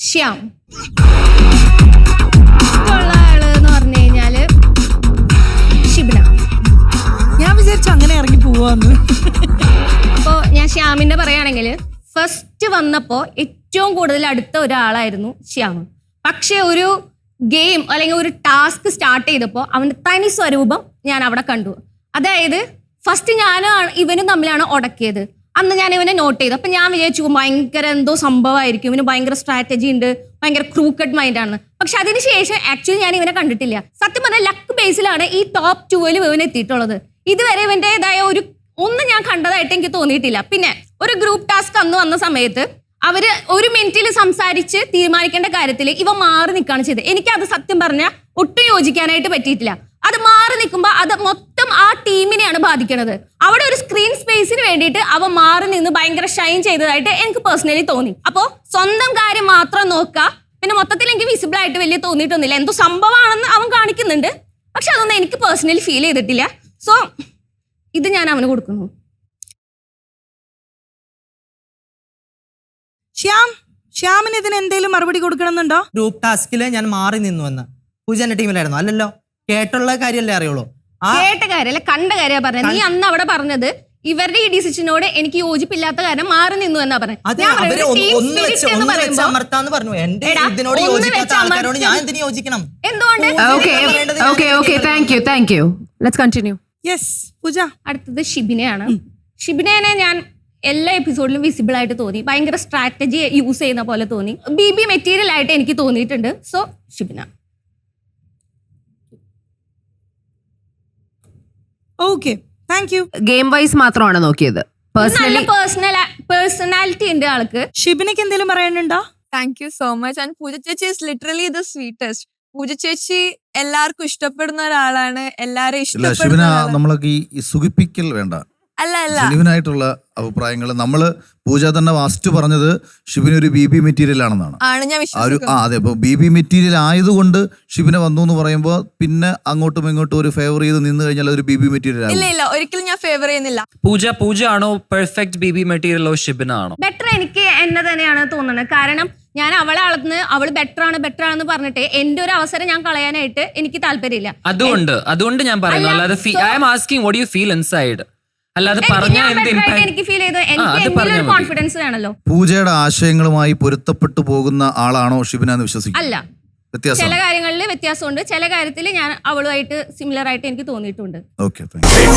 ശ്യാം. ഇഷ്ടമുള്ള ആള് എന്ന് പറഞ്ഞു കഴിഞ്ഞാല് ഷിബിന. ഞാൻ വിചാരിച്ചു അങ്ങനെ ഇറങ്ങി പോവാന്ന്. അപ്പോ ഞാൻ ശ്യാമിന്റെ പറയുകയാണെങ്കിൽ ഫസ്റ്റ് വന്നപ്പോ ഏറ്റവും കൂടുതൽ അടുത്ത ഒരാളായിരുന്നു ശ്യാം. പക്ഷെ ഒരു ഗെയിം അല്ലെങ്കിൽ ഒരു ടാസ്ക് സ്റ്റാർട്ട് ചെയ്തപ്പോൾ അവന്റെ തനി സ്വരൂപം ഞാൻ അവിടെ കണ്ടു. അതായത് ഫസ്റ്റ് ഞാനാണ് ഇവനും തമ്മിലാണ് ഉടക്കിയത്. അന്ന് ഞാൻ ഇവനെ നോട്ട് ചെയ്തു. അപ്പൊ ഞാൻ വിചാരിച്ചു ഭയങ്കര എന്തോ സംഭവമായിരിക്കും, ഇവന് ഭയങ്കര സ്ട്രാറ്റജി ഉണ്ട്, ഭയങ്കര ക്രൂക്കഡ് മൈൻഡ് ആണ്. പക്ഷെ അതിനുശേഷം ആക്ച്വലി ഞാൻ ഇവനെ കണ്ടിട്ടില്ല. സത്യം പറഞ്ഞാൽ ലക്ക് ബേസിലാണ് ഈ ടോപ്പ് 2 ഇവൻ എത്തിയിട്ടുള്ളത്. ഇതുവരെ ഇവന്റേതായ ഒന്നും ഞാൻ കണ്ടതായിട്ട് എനിക്ക് തോന്നിയിട്ടില്ല. പിന്നെ ഒരു ഗ്രൂപ്പ് ടാസ്ക് അന്ന് വന്ന സമയത്ത് അവര് 1 മിനിറ്റിൽ സംസാരിച്ച് തീരുമാനിക്കേണ്ട കാര്യത്തിൽ ഇവ മാറി നിൽക്കുകയാണ് ചെയ്തത്. എനിക്കത് സത്യം പറഞ്ഞാൽ ഒട്ടും യോജിക്കാനായിട്ട് പറ്റിയിട്ടില്ല. അത് മാറി നിൽക്കുമ്പോൾ അത് മൊത്തം ആ ടീമിനെയാണ് ബാധിക്കുന്നത്. അവിടെ ഒരു സ്ക്രീൻ സ്പേസിന് വേണ്ടിയിട്ട് അവ മാറി നിന്ന് ഭയങ്കര ഷൈൻ ചെയ്തതായിട്ട് എനിക്ക് പേഴ്സണലി തോന്നി. അപ്പോൾ സ്വന്തം കാര്യം മാത്രം നോക്കുക. പിന്നെ മൊത്തത്തിൽ എനിക്ക് വിസിബിൾ ആയിട്ട് വലിയ തോന്നിയിട്ടൊന്നുമില്ല. എന്തോ സംഭവമാണെന്ന് അവൻ കാണിക്കുന്നുണ്ട്, പക്ഷെ അതൊന്നും എനിക്ക് പേഴ്സണലി ഫീൽ ചെയ്തിട്ടില്ല. സോ ഇത് ഞാൻ അവന് കൊടുക്കുന്നു. ശ്യാമിന് ഇതിന് എന്തെങ്കിലും മറുപടി കൊടുക്കണമെന്നുണ്ടോ? ഗ്രൂപ്പ് ടാസ്കില് ഞാൻ മാറി നിന്നു എന്ന് പൂജന്റെ ടീമിലായിരുന്നു. അല്ലല്ലോ, കേട്ടുള്ള കാര്യമല്ലേ അറിയുള്ളൂ. കേട്ട കാര്യമല്ല, കണ്ട കാര്യമാണ് പറഞ്ഞത്. നീ അന്ന് അവിടെ പറഞ്ഞത് ഇവരുടെ ഈ ഡിസിഷനോട് എനിക്ക് യോജിപ്പില്ലാത്ത കാര്യം മാറി നിന്നു എന്നാ പറഞ്ഞത്. അടുത്തത് ഷിബിനെയാണ്. ഷിബിനെ ഞാൻ എല്ലാ എപ്പിസോഡിലും വിസിബിൾ ആയിട്ട് തോന്നി. ഭയങ്കര സ്ട്രാറ്റജി യൂസ് ചെയ്യുന്ന പോലെ തോന്നി. BB മെറ്റീരിയൽ ആയിട്ട് എനിക്ക് തോന്നിയിട്ടുണ്ട്. So Shibina. Okay, thank you. Game wise മാത്രമാണ് നോക്കിയത്. പേഴ്സണാലിറ്റി ഉണ്ട് ആൾക്ക്. ഷിബിനക്ക് എന്തെങ്കിലും പറയാനുണ്ടോ? Thank you so much. And Pooja ചേച്ചി is literally the sweetest. Pooja ചേച്ചി എല്ലാവർക്കും ഇഷ്ടപ്പെടുന്ന ഒരാളാണ്. എല്ലാരും ഷിബിന, നമ്മളൊക്കെ ഈ സുഖിപ്പിക്കൽ വേണ്ട. അല്ല ജെന്യുവിനായിട്ടുള്ള അഭിപ്രായങ്ങൾ. നമ്മള് പൂജ തന്നെ ഫസ്റ്റ് പറഞ്ഞത് ഷിബിന ഒരു BB മെറ്റീരിയൽ ആണെന്നാണ്. അതെ, അപ്പൊ BB മെറ്റീരിയൽ ആയതുകൊണ്ട് ഷിബിന വന്നു എന്ന് പറയുമ്പോ പിന്നെ അങ്ങോട്ടും ഇങ്ങോട്ടും ഒരു ഫേവർ ചെയ്ത് നിന്ന് കഴിഞ്ഞാൽ ഒരു BB മെറ്റീരിയൽ ആണ്. ഇല്ല, ഒരിക്കലും ഞാൻ ഫേവർ ചെയ്യുന്നില്ല. പൂജ ആണോ പെർഫെക്റ്റ് BB മെറ്റീരിയലോ ഷിബിന ആണോ? ബെറ്റർ എനിക്ക് എന്നെ തന്നെയാണ് തോന്നുന്നത്. കാരണം ഞാൻ അവളെ അളന്ന് അവള് ബെറ്റർ ആണെന്ന് പറഞ്ഞിട്ട് എന്റെ ഒരു അവസരം ഞാൻ കളയാനായിട്ട് എനിക്ക് താല്പര്യമില്ല. അതുകൊണ്ട് ഞാൻ പറയുന്നു. അല്ലാതെ I am asking what you feel inside. അല്ലാതെ എനിക്ക് ഫീൽ ചെയ്തു. എനിക്ക് കോൺഫിഡൻസ് വേണല്ലോ. പൂജയുടെ ആശയങ്ങളുമായി പൊരുത്തപ്പെട്ടു പോകുന്ന ആളാണോ ഷിബിന എന്ന് വിശ്വസിക്കും? അല്ല, ചില കാര്യങ്ങളിൽ വ്യത്യാസമുണ്ട്. ചില കാര്യത്തിൽ ഞാൻ അവളുമായിട്ട് സിമിലർ ആയിട്ട് എനിക്ക് തോന്നിയിട്ടുണ്ട്. Okay, thank U.